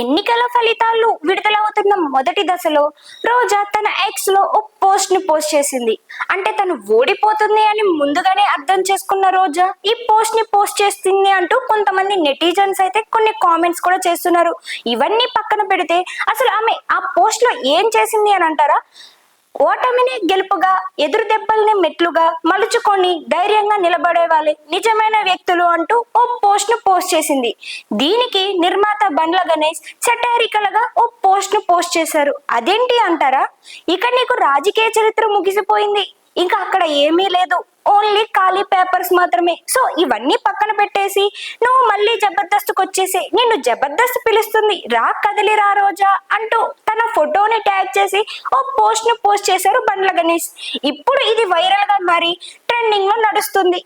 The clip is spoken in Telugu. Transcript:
ఎన్నికల ఫలితాలు విడుదలవుతున్న మొదటి దశలో రోజా తన ఎక్స్ లో ఓ పోస్ట్ ని పోస్ట్ చేసింది. అంటే తను ఓడిపోతుంది అని ముందుగానే అర్థం చేసుకున్న రోజా ఈ పోస్ట్ ని పోస్ట్ చేస్తుంది అంటూ కొంతమంది నెటిజన్స్ అయితే కొన్ని కామెంట్స్ కూడా చేస్తున్నారు. ఇవన్నీ పక్కన పెడితే అసలు ఆమె ఆ పోస్ట్ లో ఏం చేసింది అని అంటారా? ఓటమిని గెలుపుగా, ఎదురు దెబ్బల్ని మెట్లుగా మలుచుకొని ధైర్యంగా నిలబడే వాళ్ళే నిజమైన వ్యక్తులు అంటూ ఓ పోస్ట్ ను పోస్ట్ చేసింది. దీనికి నిర్మాత బండ్ల గణేష్ సెటారికల్ గా ఓ పోస్ట్ ను పోస్ట్ చేశారు. అదేంటి అంటారా? ఇక నీకు రాజకీయ చరిత్ర ముగిసిపోయింది, ఇంకా అక్కడ ఏమీ లేదు, ఓన్లీ ఖాళీ పేపర్స్ మాత్రమే. సో ఇవన్నీ పక్కన పెట్టేసి నువ్వు మళ్ళీ జబర్దస్త్కి వచ్చేసి నిన్ను జబర్దస్త్ పిలుస్తుంది, రా కదిలి రా రోజా అంటూ తన ఫోటోని ట్యాగ్ చేసి ఓ పోస్ట్ ను పోస్ట్ చేశారు బండ్ల గణేష్. ఇప్పుడు ఇది వైరల్ గా మారి ట్రెండింగ్ లో నడుస్తుంది.